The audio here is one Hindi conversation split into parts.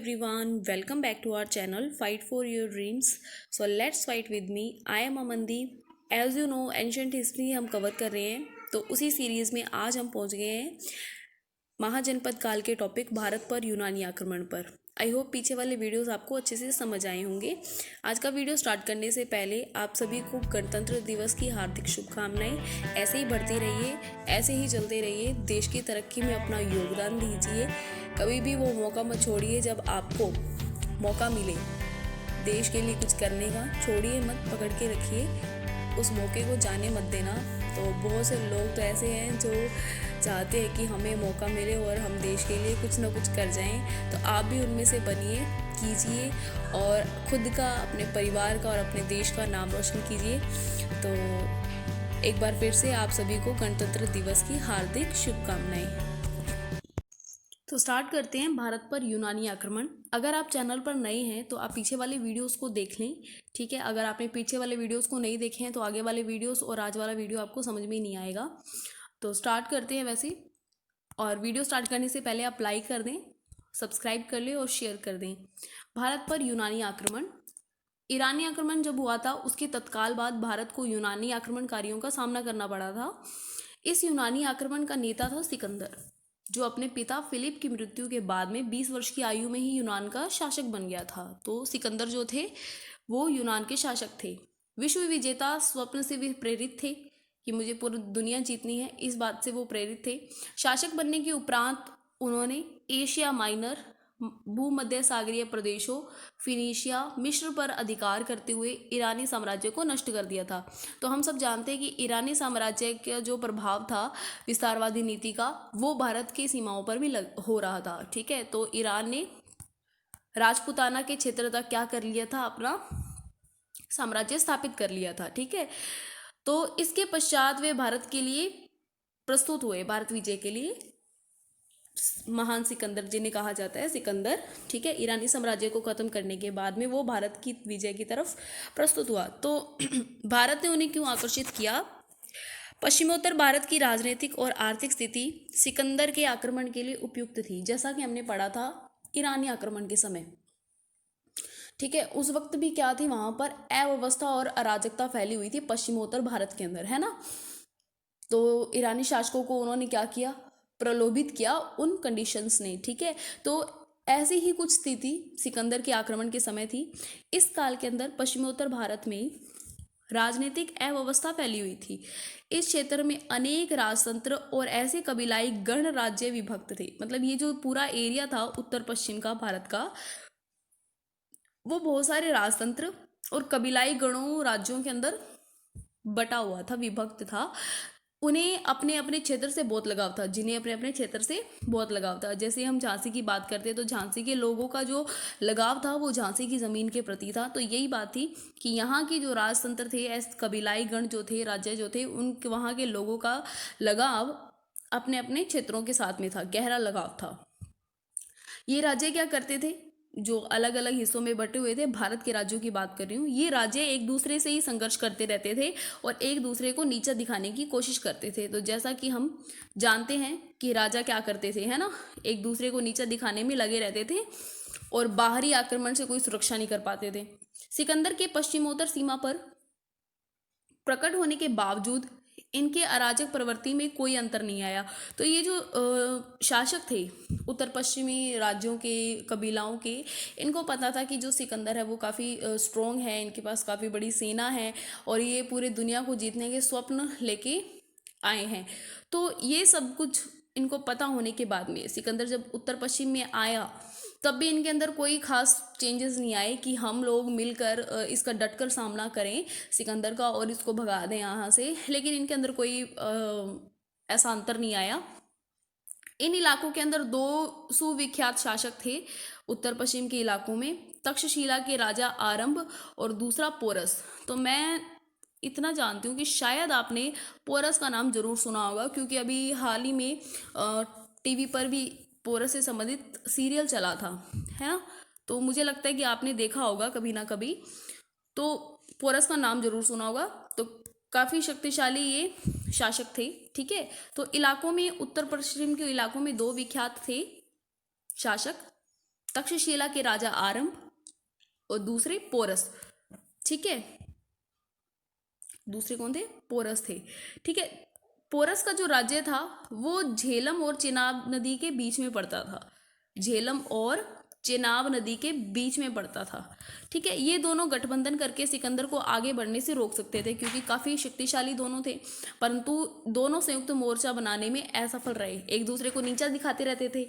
everyone, welcome back to our channel Fight for Your Dreams. So let's fight with me. I am Amandeep. As you know, ancient history हम कवर कर रहे हैं, तो उसी सीरीज़ में आज हम पहुंच गए हैं महाजनपद काल के टॉपिक भारत पर यूनानी आक्रमण पर। आई होप पीछे वाले वीडियोस आपको अच्छे से समझ आए होंगे। आज का वीडियो स्टार्ट करने से पहले आप सभी को गणतंत्र दिवस की हार्दिक शुभकामनाएं। ऐसे ही बढ़ते रहिए, ऐसे ही चलते रहिए, देश की तरक्की में अपना योगदान दीजिए। कभी भी वो मौका मत छोड़िए जब आपको मौका मिले देश के लिए कुछ करने का, छोड़िए मत, पकड़ के रखिए, उस मौके को जाने मत देना। तो बहुत से लोग तो ऐसे हैं जो चाहते हैं कि हमें मौका मिले और हम देश के लिए कुछ ना कुछ कर जाएं, तो आप भी उनमें से बनिए, कीजिए और खुद का, अपने परिवार का और अपने देश का नाम रोशन कीजिए। तो एक बार फिर से आप सभी को गणतंत्र दिवस की हार्दिक शुभकामनाएं। तो स्टार्ट करते हैं भारत पर यूनानी आक्रमण। अगर आप चैनल पर नए हैं तो आप पीछे वाले वीडियोस को देख लें, ठीक है। अगर आपने पीछे वाले वीडियोस को नहीं देखे हैं तो आगे वाले वीडियोस और आज वाला वीडियो आपको समझ में ही नहीं आएगा। तो स्टार्ट करते हैं वैसे, और वीडियो स्टार्ट करने से पहले आप लाइक कर दें, सब्सक्राइब कर लें और शेयर कर दें। भारत पर यूनानी आक्रमण। ईरानी आक्रमण जब हुआ था उसके तत्काल बाद भारत को यूनानी आक्रमणकारियों का सामना करना पड़ा था। इस यूनानी आक्रमण का नेता था सिकंदर, जो अपने पिता फिलिप की मृत्यु के बाद में 20 वर्ष की आयु में ही यूनान का शासक बन गया था। तो सिकंदर जो थे वो यूनान के शासक थे। विश्व विजेता स्वप्न से भी प्रेरित थे कि मुझे पूरी दुनिया जीतनी है, इस बात से वो प्रेरित थे। शासक बनने के उपरांत उन्होंने एशिया माइनर, भूमध्य सागरीय प्रदेशों, फिनीशिया, मिस्र पर अधिकार करते हुए ईरानी साम्राज्य को नष्ट कर दिया था। तो हम सब जानते हैं कि ईरानी साम्राज्य का जो प्रभाव था विस्तारवादी नीति का, वो भारत की सीमाओं पर भी हो रहा था, ठीक है। तो ईरान ने राजपूताना के क्षेत्र तक क्या कर लिया था, अपना साम्राज्य स्थापित कर लिया था, ठीक है। तो इसके पश्चात वे भारत के लिए प्रस्तुत हुए, भारत विजय के लिए। महान सिकंदर जिन्हें कहा जाता है सिकंदर, ठीक है। ईरानी साम्राज्य को खत्म करने के बाद में वो भारत की विजय की तरफ प्रस्तुत हुआ। तो भारत ने उन्हें क्यों आकर्षित किया? पश्चिमोत्तर भारत की राजनीतिक और आर्थिक स्थिति सिकंदर के आक्रमण के लिए उपयुक्त थी, जैसा कि हमने पढ़ा था ईरानी आक्रमण के समय, ठीक है। उस वक्त भी क्या थी, वहां पर अव्यवस्था और अराजकता फैली हुई थी पश्चिमोत्तर भारत के अंदर, है ना। तो ईरानी शासकों को उन्होंने क्या किया, प्रलोभित किया उन कंडीशंस ने, ठीक है। तो ऐसी ही कुछ स्थिति सिकंदर के आक्रमण के समय थी। इस काल के अंदर पश्चिमोत्तर भारत में राजनीतिक अव्यवस्था फैली हुई थी। इस क्षेत्र में अनेक राजतंत्र और ऐसे कबीलाई गण राज्य विभक्त थे। मतलब ये जो पूरा एरिया था उत्तर पश्चिम का भारत का, वो बहुत सारे राजतंत्र और कबीलाई गणों राज्यों के अंदर बटा हुआ था, विभक्त था। उन्हें अपने अपने क्षेत्र से बहुत लगाव था, जिन्हें अपने अपने क्षेत्र से बहुत लगाव था। जैसे हम झांसी की बात करते हैं तो झांसी के लोगों का जो लगाव था वो झांसी की ज़मीन के प्रति था। तो यही बात थी कि यहाँ की जो राजतंत्र थे, ऐसे कबीलाई गण जो थे, राज्य जो थे, उन वहाँ के लोगों का लगाव अपने अपने क्षेत्रों के साथ में था, गहरा लगाव था। ये राज्य क्या करते थे, जो अलग अलग हिस्सों में बटे हुए थे, भारत के राज्यों की बात कर रही हूँ, ये राज्य एक दूसरे से ही संघर्ष करते रहते थे और एक दूसरे को नीचा दिखाने की कोशिश करते थे। तो जैसा कि हम जानते हैं कि राजा क्या करते थे, है ना, एक दूसरे को नीचा दिखाने में लगे रहते थे और बाहरी आक्रमण से कोई सुरक्षा नहीं कर पाते थे। सिकंदर के पश्चिमोत्तर सीमा पर प्रकट होने के बावजूद इनके अराजक प्रवृत्ति में कोई अंतर नहीं आया। तो ये जो शासक थे उत्तर पश्चिमी राज्यों के, कबीलाओं के, इनको पता था कि जो सिकंदर है वो काफ़ी स्ट्रॉन्ग है, इनके पास काफ़ी बड़ी सेना है और ये पूरे दुनिया को जीतने के स्वप्न लेके आए हैं। तो ये सब कुछ इनको पता होने के बाद में सिकंदर जब उत्तर पश्चिम में आया, तब भी इनके अंदर कोई खास चेंजेस नहीं आए कि हम लोग मिलकर इसका डटकर सामना करें सिकंदर का और इसको भगा दें यहाँ से। लेकिन इनके अंदर कोई ऐसा अंतर नहीं आया। इन इलाकों के अंदर दो सुविख्यात शासक थे उत्तर पश्चिम के इलाकों में, तक्षशिला के राजा आरंभ और दूसरा पोरस। तो मैं इतना जानती हूँ कि शायद आपने पोरस का नाम जरूर सुना होगा, क्योंकि अभी हाल ही में टीवी पर भी पोरस से संबंधित सीरियल चला था, है ना। तो मुझे लगता है कि आपने देखा होगा कभी ना कभी, तो पोरस का नाम जरूर सुना होगा। तो काफ़ी शक्तिशाली ये शासक थे, ठीक है। तो इलाकों में, उत्तर पश्चिम के इलाकों में दो विख्यात थे शासक, तक्षशिला के राजा आरंभ और दूसरे पोरस। ठीक है, दूसरे कौन थे? पोरस थे। ठीक है, पोरस का जो राज्य था वो झेलम और चेनाब नदी के बीच में पड़ता था। झेलम और चेनाब नदी के बीच में पड़ता था। ठीक है, ये दोनों गठबंधन करके सिकंदर को आगे बढ़ने से रोक सकते थे, क्योंकि काफ़ी शक्तिशाली दोनों थे, परंतु दोनों संयुक्त मोर्चा बनाने में असफल रहे, एक दूसरे को नीचा दिखाते रहते थे।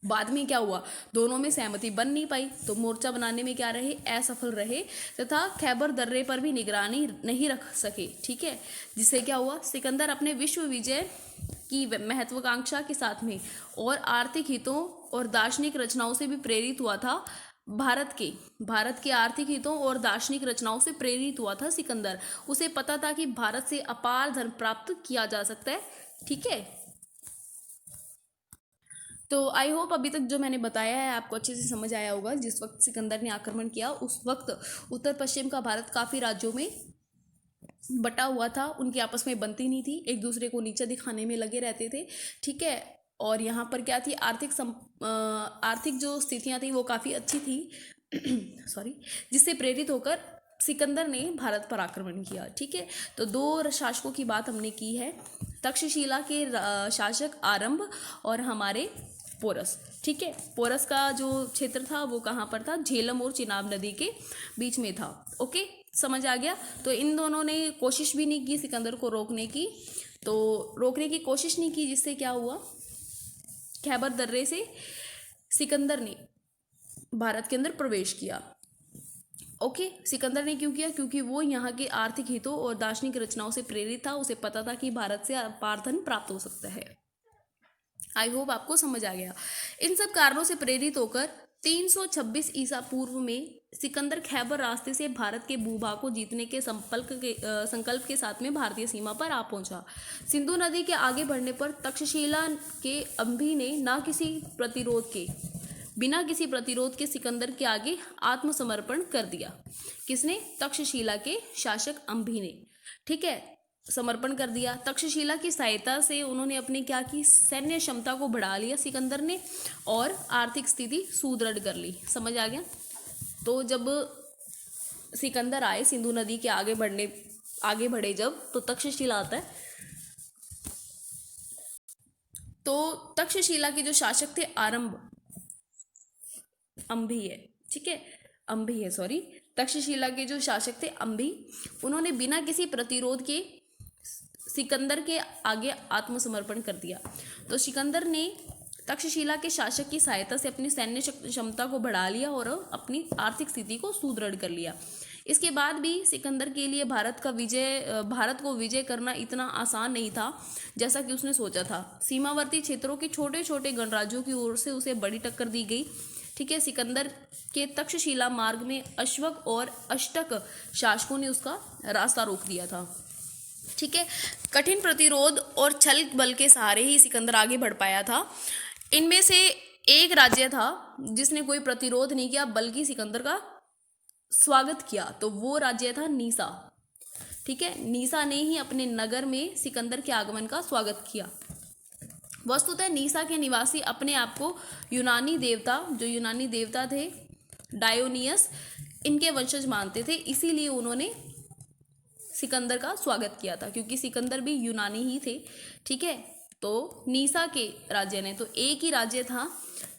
बाद में क्या हुआ, दोनों में सहमति बन नहीं पाई, तो मोर्चा बनाने में क्या रहे, असफल रहे, तथा खैबर दर्रे पर भी निगरानी नहीं रख सके। ठीक है, जिससे क्या हुआ, सिकंदर अपने विश्व विजय की महत्वाकांक्षा के साथ में और आर्थिक हितों और दार्शनिक रचनाओं से भी प्रेरित हुआ था। भारत के आर्थिक हितों और दार्शनिक रचनाओं से प्रेरित हुआ था सिकंदर। उसे पता था कि भारत से अपार धन प्राप्त किया जा सकता है। ठीक है, तो आई होप अभी तक जो मैंने बताया है आपको अच्छे से समझ आया होगा। जिस वक्त सिकंदर ने आक्रमण किया उस वक्त उत्तर पश्चिम का भारत काफ़ी राज्यों में बटा हुआ था, उनकी आपस में बनती नहीं थी, एक दूसरे को नीचा दिखाने में लगे रहते थे। ठीक है, और यहाँ पर क्या थी, आर्थिक जो स्थितियाँ थी वो काफ़ी अच्छी थी सॉरी, जिससे प्रेरित होकर सिकंदर ने भारत पर आक्रमण किया। ठीक है, तो दो शासकों की बात हमने की है, तक्षशिला के शासक आरंभ और हमारे पोरस। ठीक है, पोरस का जो क्षेत्र था वो कहाँ पर था, झेलम और चिनाब नदी के बीच में था। ओके, समझ आ गया। तो इन दोनों ने कोशिश भी नहीं की सिकंदर को रोकने की, तो रोकने की कोशिश नहीं की, जिससे क्या हुआ, खैबर दर्रे से सिकंदर ने भारत के अंदर प्रवेश किया। ओके, सिकंदर ने क्यों किया, क्योंकि वो यहाँ के आर्थिक हितों और दार्शनिक रचनाओं से प्रेरित था, उसे पता था कि भारत से अपार धन प्राप्त हो सकता है। आई होप आपको समझ आ गया। इन सब कारणों से प्रेरित होकर 326 ईसा पूर्व में सिकंदर खैबर रास्ते से भारत के भूभाग को जीतने के संकल्प के साथ में भारतीय सीमा पर आ पहुंचा। सिंधु नदी के आगे बढ़ने पर तक्षशिला के अंभी ने बिना किसी प्रतिरोध के सिकंदर के आगे आत्मसमर्पण कर दिया। किसने? तक्षशिला के शासक अंभी ने। ठीक है, समर्पण कर दिया। तक्षशिला की सहायता से उन्होंने अपने क्या की, सैन्य क्षमता को बढ़ा लिया सिकंदर ने, और आर्थिक स्थिति सुदृढ़ कर ली। समझ आ गया। तो जब सिकंदर आए सिंधु नदी के आगे बढ़े जब, तो तक्षशिला आता है। तो तक्षशिला के जो शासक थे तक्षशिला के जो शासक थे अंभी, उन्होंने बिना किसी प्रतिरोध के सिकंदर के आगे आत्मसमर्पण कर दिया। तो सिकंदर ने तक्षशिला के शासक की सहायता से अपनी सैन्य क्षमता को बढ़ा लिया और अपनी आर्थिक स्थिति को सुदृढ़ कर लिया। इसके बाद भी सिकंदर के लिए भारत को विजय करना इतना आसान नहीं था जैसा कि उसने सोचा था। सीमावर्ती क्षेत्रों के छोटे छोटे गणराज्यों की ओर से उसे बड़ी टक्कर दी गई। ठीक है, सिकंदर के तक्षशिला मार्ग में अश्वक और अष्टक शासकों ने उसका रास्ता रोक दिया था। ठीक है, कठिन प्रतिरोध और छल बल के सहारे ही सिकंदर आगे बढ़ पाया था। इनमें से एक राज्य था जिसने कोई प्रतिरोध नहीं किया बल्कि सिकंदर का स्वागत किया, तो वो राज्य था नीसा। ठीक है, नीसा ने ही अपने नगर में सिकंदर के आगमन का स्वागत किया। वस्तुतः नीसा के निवासी अपने आप को यूनानी देवता थे डायोनियस, इनके वंशज मानते थे, इसीलिए उन्होंने सिकंदर का स्वागत किया था, क्योंकि सिकंदर भी यूनानी ही थे। ठीक है, तो नीसा के राज्य ने, तो एक ही राज्य था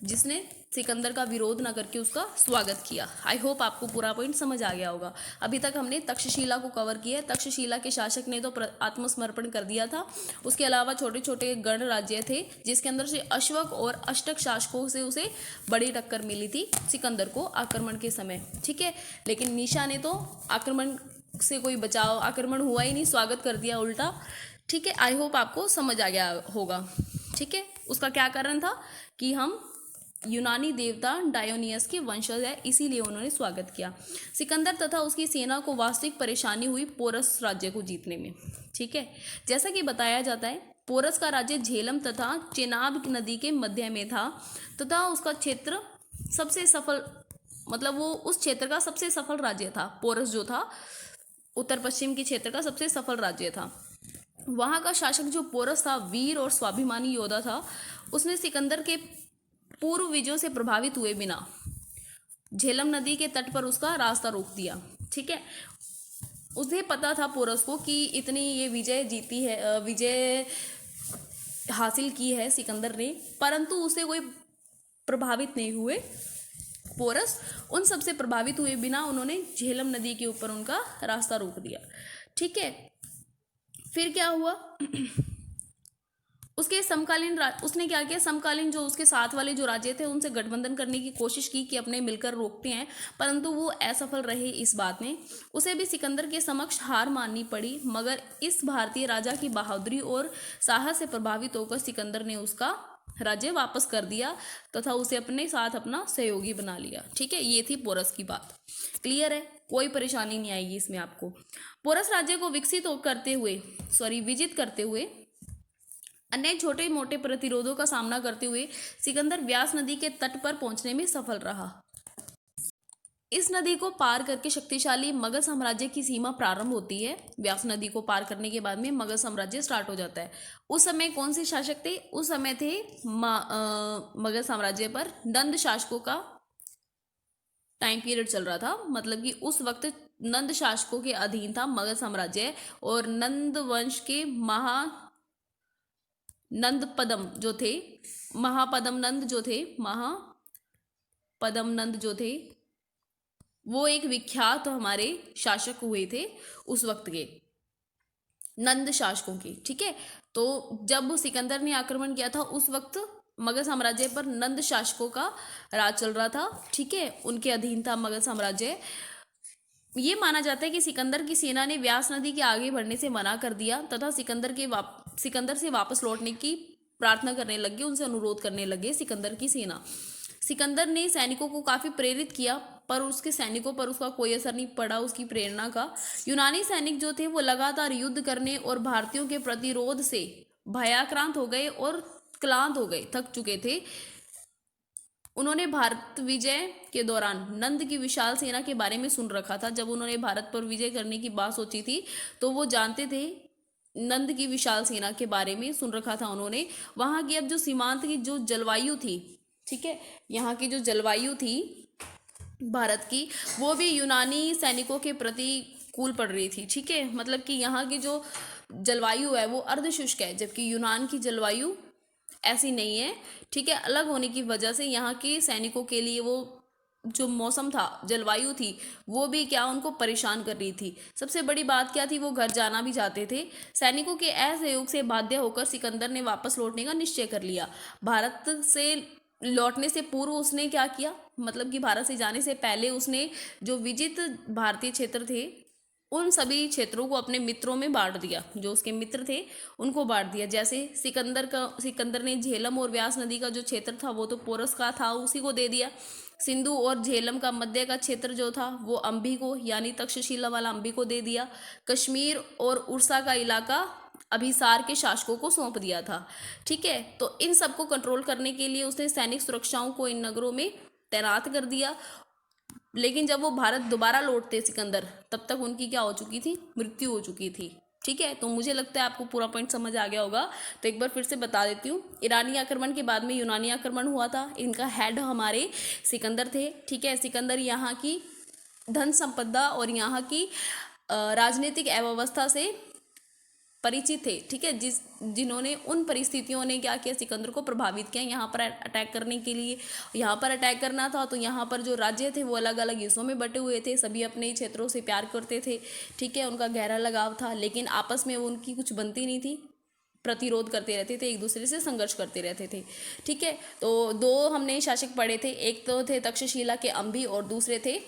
जिसने सिकंदर का विरोध न करके उसका स्वागत किया। आई होप आपको पूरा पॉइंट समझ आ गया होगा। अभी तक हमने तक्षशिला को कवर किया है। तक्षशिला के शासक ने तो आत्मसमर्पण कर दिया था, उसके अलावा छोटे छोटे गण राज्य थे जिसके अंदर से अश्वक और अष्टक शासकों से उसे बड़ी टक्कर मिली थी सिकंदर को आक्रमण के समय। ठीक है, लेकिन नीसा ने तो आक्रमण से कोई आक्रमण हुआ ही नहीं, स्वागत कर दिया उल्टा। ठीक है, आई होप आपको समझ आ गया होगा। ठीक है, उसका क्या कारण था कि हम यूनानी देवता डायोनियस के वंशज है, इसीलिए उन्होंने स्वागत किया। सिकंदर तथा उसकी सेना को वास्तविक परेशानी हुई पोरस राज्य को जीतने में। ठीक है, जैसा कि बताया जाता है पोरस का राज्य झेलम तथा चेनाब नदी के मध्य में था तथा उसका क्षेत्र सबसे सफल, मतलब वो उस क्षेत्र का सबसे सफल राज्य था। पोरस जो था उत्तर पश्चिम के क्षेत्र का सबसे सफल राज्य था। वहाँ का शासक जो पोरस था वीर और स्वाभिमानी योद्धा था। उसने सिकंदर के पूर्व विजयों से प्रभावित हुए बिना झेलम नदी के तट पर उसका रास्ता रोक दिया। ठीक है, उसे पता था पोरस को कि इतनी ये विजय जीती है, विजय हासिल की है सिकंदर ने, परंतु उसे कोई प्रभावित नहीं हुए। पोरस उन सब से प्रभावित हुए बिना उन्होंने झेलम नदी के ऊपर उनका रास्ता रोक दिया। ठीक है, फिर क्या हुआ? उसके समकालीन उसने क्या किया, समकालीन जो उसके साथ वाले जो राज्य थे उनसे गठबंधन करने की कोशिश की कि अपने मिलकर रोकते हैं, परंतु वो असफल रहे इस बात में। उसे भी सिकंदर के समक्ष हार माननी पड़ी, मगर इस भारतीय राजा की बहादुरी और साहस से प्रभावित होकर सिकंदर ने उसका राज्य वापस कर दिया तथा उसे अपने साथ अपना सहयोगी बना लिया। ठीक है, ये थी पोरस की बात। क्लियर है, कोई परेशानी नहीं आएगी इसमें आपको। पोरस राज्य को विजित करते हुए अनेक छोटे मोटे प्रतिरोधों का सामना करते हुए सिकंदर व्यास नदी के तट पर पहुंचने में सफल रहा। इस नदी को पार करके शक्तिशाली मगध साम्राज्य की सीमा प्रारंभ होती है। व्यास नदी को पार करने के बाद में मगध साम्राज्य स्टार्ट हो जाता है। उस समय कौन से शासक थे? उस समय थे मगध साम्राज्य पर नंद शासकों का टाइम पीरियड चल रहा था, मतलब कि उस वक्त नंद शासकों के अधीन था मगध साम्राज्य। और नंद वंश के नंदपदम जो थे, महापदम नंद जो थे वो एक विख्यात हमारे शासक हुए थे उस वक्त के, नंद शासकों के। ठीक है, तो जब सिकंदर ने आक्रमण किया था उस वक्त मगध साम्राज्य पर नंद शासकों का राज चल रहा था। ठीक है, उनके अधीन था मगध साम्राज्य। ये माना जाता है कि सिकंदर की सेना ने व्यास नदी के आगे बढ़ने से मना कर दिया तथा सिकंदर से वापस लौटने की प्रार्थना करने लगे, उनसे अनुरोध करने लगे सिकंदर की सेना। सिकंदर ने सैनिकों को काफ़ी प्रेरित किया, पर उसके सैनिकों पर उसका कोई असर नहीं पड़ा उसकी प्रेरणा का। यूनानी सैनिक जो थे वो लगातार युद्ध करने और भारतीयों के प्रतिरोध से भयाक्रांत हो गए और क्लांत हो गए, थक चुके थे। उन्होंने भारत विजय के दौरान नंद की विशाल सेना के बारे में सुन रखा था। जब उन्होंने भारत पर विजय करने की बात सोची थी तो वो जानते थे, नंद की विशाल सेना के बारे में सुन रखा था उन्होंने। वहाँ की अब जो सीमांत की जो जलवायु थी, ठीक है, यहाँ की जो जलवायु थी भारत की, वो भी यूनानी सैनिकों के प्रतिकूल पड़ रही थी। ठीक है, मतलब कि यहाँ की जो जलवायु है वो अर्धशुष्क है, जबकि यूनान की जलवायु ऐसी नहीं है। ठीक है, अलग होने की वजह से यहाँ के सैनिकों के लिए वो जो मौसम था, जलवायु थी, वो भी क्या उनको परेशान कर रही थी। सबसे बड़ी बात क्या थी, वो घर जाना भी चाहते थे। सैनिकों के असहयोग से बाध्य होकर सिकंदर ने वापस लौटने का निश्चय कर लिया। भारत से लौटने से पूर्व उसने क्या किया, मतलब कि भारत से जाने से पहले उसने जो विजित भारतीय क्षेत्र थे उन सभी क्षेत्रों को अपने मित्रों में बांट दिया, जो उसके मित्र थे उनको बांट दिया। जैसे सिकंदर ने झेलम और व्यास नदी का जो क्षेत्र था वो तो पोरस का था, उसी को दे दिया। सिंधु और झेलम का मध्य का क्षेत्र जो था वो अंबी को, यानी तक्षशिला वाला अंबी को दे दिया। कश्मीर और उड़ीसा का इलाका अभिसार के शासकों को सौंप दिया था। ठीक है, तो इन सबको कंट्रोल करने के लिए उसने सैनिक सुरक्षाओं को इन नगरों में तैनात कर दिया। लेकिन जब वो भारत दोबारा लौटते सिकंदर, तब तक उनकी क्या हो चुकी थी, मृत्यु हो चुकी थी। ठीक है, तो मुझे लगता है आपको पूरा पॉइंट समझ आ गया होगा, तो एक बार फिर से बता देती हूँ। ईरानी आक्रमण के बाद में यूनानी आक्रमण हुआ था। इनका हेड हमारे सिकंदर थे। ठीक है, सिकंदर यहाँ की धन संपदा और यहाँ की राजनीतिक अव्यवस्था से परिचित थे। ठीक है, जिन्होंने उन परिस्थितियों ने क्या किया, सिकंदर को प्रभावित किया यहाँ पर अटैक करने के लिए। यहाँ पर अटैक करना था तो यहाँ पर जो राज्य थे वो अलग अलग हिस्सों में बटे हुए थे, सभी अपने क्षेत्रों से प्यार करते थे। ठीक है, उनका गहरा लगाव था, लेकिन आपस में उनकी कुछ बनती नहीं थी, प्रतिरोध करते रहते थे, एक दूसरे से संघर्ष करते रहते थे। ठीक है, तो दो हमने शासक पढ़े थे, एक तो थे तक्षशिला के अंबी और दूसरे थे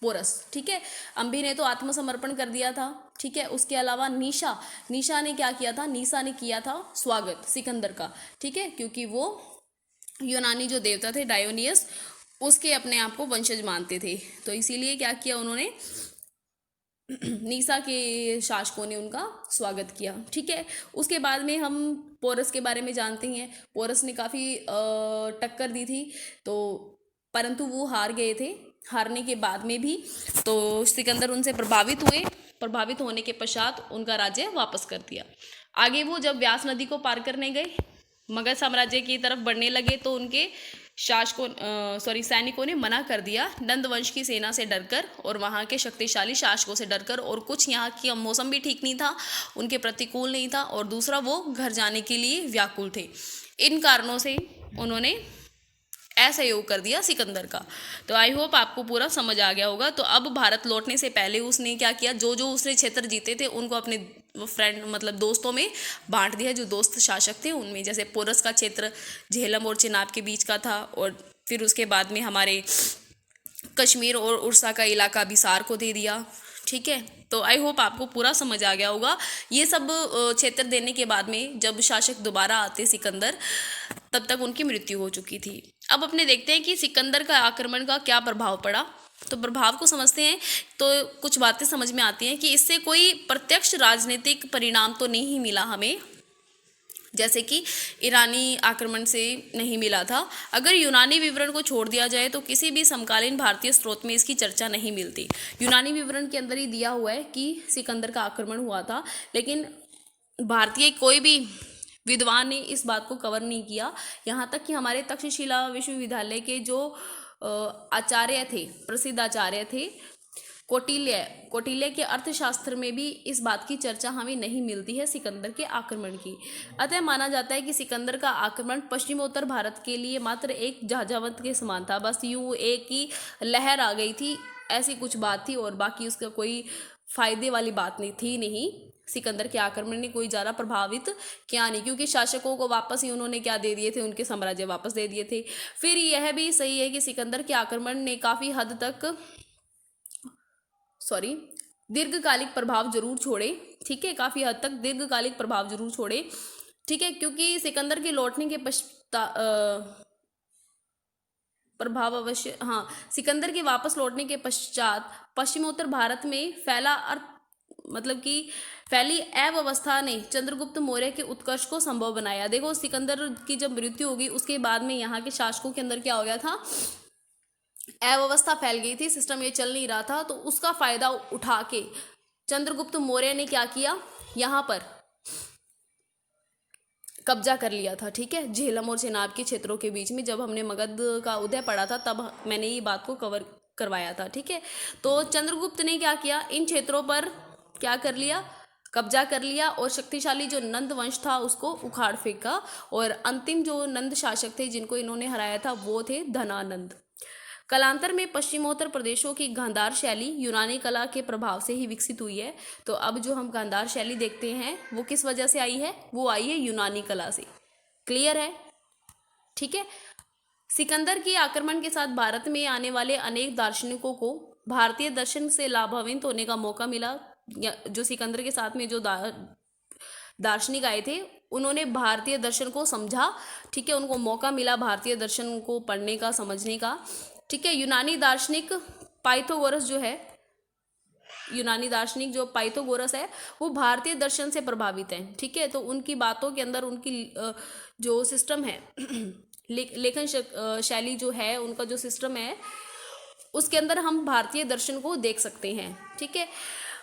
पोरस। ठीक है, अंबी ने तो आत्मसमर्पण कर दिया था। ठीक है, उसके अलावा नीशा ने क्या किया था, नीसा ने किया था स्वागत सिकंदर का। ठीक है, क्योंकि वो यूनानी जो देवता थे डायोनियस, उसके अपने आप को वंशज मानते थे, तो इसीलिए क्या किया उन्होंने, नीसा के शासकों ने उनका स्वागत किया। ठीक है, उसके बाद में हम पोरस के बारे में जानते हैं। पोरस ने काफ़ी टक्कर दी थी, तो परंतु वो हार गए थे। हारने के बाद में भी तो सिकंदर उनसे प्रभावित हुए। प्रभावित होने के पश्चात उनका राज्य वापस कर दिया। आगे वो जब व्यास नदी को पार करने गए मगध साम्राज्य की तरफ बढ़ने लगे तो उनके सैनिकों ने मना कर दिया, नंदवंश की सेना से डरकर और वहाँ के शक्तिशाली शासकों से डरकर, और कुछ यहाँ की मौसम भी ठीक नहीं था, उनके प्रतिकूल नहीं था, और दूसरा वो घर जाने के लिए व्याकुल थे। इन कारणों से उन्होंने असहयोग कर दिया सिकंदर का। तो आई होप आपको पूरा समझ आ गया होगा। तो अब भारत लौटने से पहले उसने क्या किया, जो जो उसने क्षेत्र जीते थे उनको अपने फ्रेंड मतलब दोस्तों में बांट दिया, जो दोस्त शासक थे उनमें। जैसे पोरस का क्षेत्र झेलम और चिनाब के बीच का था, और फिर उसके बाद में हमारे कश्मीर और उड़ीसा का इलाका बिसार को दे दिया। ठीक है, तो आई होप आपको पूरा समझ आ गया होगा। ये सब क्षेत्र देने के बाद में जब शासक दोबारा आते सिकंदर, तब तक उनकी मृत्यु हो चुकी थी। अब अपने देखते हैं कि सिकंदर का आक्रमण का क्या प्रभाव पड़ा। तो प्रभाव को समझते हैं तो कुछ बातें समझ में आती हैं कि इससे कोई प्रत्यक्ष राजनीतिक परिणाम तो नहीं मिला हमें, जैसे कि ईरानी आक्रमण से नहीं मिला था। अगर यूनानी विवरण को छोड़ दिया जाए तो किसी भी समकालीन भारतीय स्रोत में इसकी चर्चा नहीं मिलती। यूनानी विवरण के अंदर ही दिया हुआ है कि सिकंदर का आक्रमण हुआ था, लेकिन भारतीय कोई भी विद्वान ने इस बात को कवर नहीं किया। यहाँ तक कि हमारे तक्षशिला विश्वविद्यालय के जो आचार्य थे, प्रसिद्ध आचार्य थे कौटिल्य के अर्थशास्त्र में भी इस बात की चर्चा हमें नहीं मिलती है सिकंदर के आक्रमण की। अतः माना जाता है कि सिकंदर का आक्रमण पश्चिमोत्तर भारत के लिए मात्र एक जहाजावंत के समान था। बस यूं एक ही लहर आ गई थी, ऐसी कुछ बात थी, और बाकी उसका कोई फायदे वाली बात नहीं। सिकंदर के आक्रमण ने कोई ज़्यादा प्रभावित किया नहीं, क्योंकि शासकों को वापस ही उन्होंने क्या दे दिए थे, उनके साम्राज्य वापस दे दिए थे। फिर यह भी सही है कि सिकंदर के आक्रमण ने काफ़ी हद तक दीर्घकालिक प्रभाव जरूर छोड़े। ठीक है, काफ़ी हद तक दीर्घकालिक प्रभाव जरूर छोड़े। ठीक है, क्योंकि सिकंदर के लौटने के प्रभाव अवश्य, हाँ, सिकंदर के वापस लौटने के पश्चात पश्चिमोत्तर भारत में फैली अव्यवस्था ने चंद्रगुप्त मौर्य के उत्कर्ष को संभव बनाया। देखो, सिकंदर की जब मृत्यु होगी उसके बाद में यहाँ के शासकों के अंदर क्या हो गया था, अव्यवस्था फैल गई थी, सिस्टम ये चल नहीं रहा था। तो उसका फायदा उठा के चंद्रगुप्त मौर्य ने क्या किया, यहाँ पर कब्जा कर लिया था। ठीक है, झेलम और चेनाब के क्षेत्रों के बीच में जब हमने मगध का उदय पढ़ा था तब मैंने ये बात को कवर करवाया था। ठीक है, तो चंद्रगुप्त ने क्या किया, इन क्षेत्रों पर क्या कर लिया, कब्जा कर लिया, और शक्तिशाली जो नंद वंश था उसको उखाड़ फेंका। और अंतिम जो नंद शासक थे जिनको इन्होंने हराया था वो थे धनानंद। कालांतर में पश्चिमोत्तर प्रदेशों की गांधार शैली यूनानी कला के प्रभाव से ही विकसित हुई है। तो अब जो हम गांधार शैली देखते हैं वो किस वजह से आई है, वो आई है यूनानी कला से। क्लियर है? ठीक है, सिकंदर के आक्रमण के साथ भारत में आने वाले अनेक दार्शनिकों को भारतीय दर्शन से लाभान्वित होने का मौका मिला। जो सिकंदर के साथ में जो दार्शनिक आए थे उन्होंने भारतीय दर्शन को समझा। ठीक है, उनको मौका मिला भारतीय दर्शन को पढ़ने का, समझने का। ठीक है, यूनानी दार्शनिक पाइथागोरस है वो भारतीय दर्शन से प्रभावित है। ठीक है, तो उनकी बातों के अंदर उनकी जो सिस्टम है लेखन शैली जो है, उनका जो सिस्टम है उसके अंदर हम भारतीय दर्शन को देख सकते हैं। ठीक है,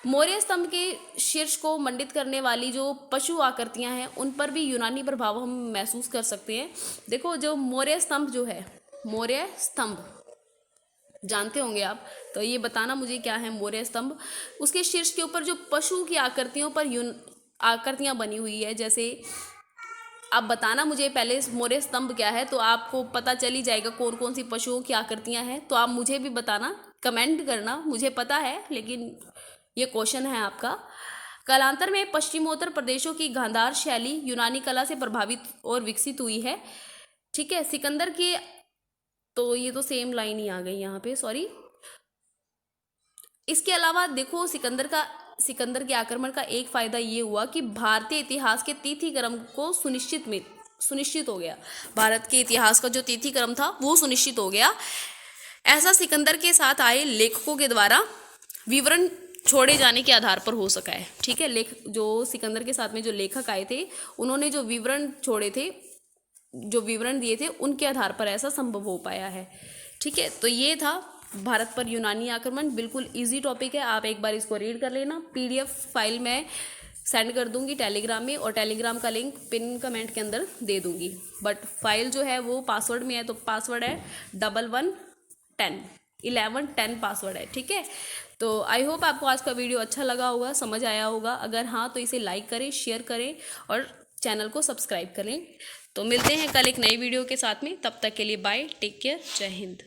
मौर्य स्तंभ के शीर्ष को मंडित करने वाली जो पशु आकृतियां हैं उन पर भी यूनानी प्रभाव हम महसूस कर सकते हैं। देखो, जो मौर्य स्तंभ जो है, मौर्य स्तंभ जानते होंगे आप, तो ये बताना मुझे क्या है मौर्य स्तंभ। उसके शीर्ष के ऊपर जो पशु की आकृतियों पर आकृतियां बनी हुई है, जैसे आप बताना मुझे पहले मौर्य स्तंभ क्या है, तो आपको पता चल ही जाएगा कौन कौन सी पशुओं की आकृतियां हैं। तो आप मुझे भी बताना, कमेंट करना, मुझे पता है लेकिन ये क्वेश्चन है आपका। कालांतर में पश्चिमोत्तर प्रदेशों की गांधार शैली यूनानी कला से प्रभावित और विकसित हुई है। ठीक है, सिकंदर के, तो ये तो सेम लाइन ही आ गई यहाँ पे, सॉरी। इसके अलावा देखो, सिकंदर के आक्रमण का एक फायदा ये हुआ कि भारतीय इतिहास के तिथि क्रम को सुनिश्चित हो गया। भारत के इतिहास का जो तिथि क्रम था वो सुनिश्चित हो गया। ऐसा सिकंदर के साथ आए लेखकों के द्वारा विवरण छोड़े जाने के आधार पर हो सका है। ठीक है, जो सिकंदर के साथ में जो लेखक आए थे उन्होंने जो विवरण छोड़े थे, जो विवरण दिए थे, उनके आधार पर ऐसा संभव हो पाया है। ठीक है, तो ये था भारत पर यूनानी आक्रमण। बिल्कुल इजी टॉपिक है, आप एक बार इसको रीड कर लेना। PDF फाइल मैं सेंड कर दूंगी टेलीग्राम में, और टेलीग्राम का लिंक पिन कमेंट के अंदर दे दूंगी। बट फाइल जो है वो पासवर्ड में है, तो पासवर्ड है 1110 पासवर्ड है, ठीक है। तो आई होप आपको आज का वीडियो अच्छा लगा होगा, समझ आया होगा। अगर हाँ तो इसे लाइक करें, शेयर करें और चैनल को सब्सक्राइब करें। तो मिलते हैं कल एक नई वीडियो के साथ में, तब तक के लिए बाय, टेक केयर, जय हिंद।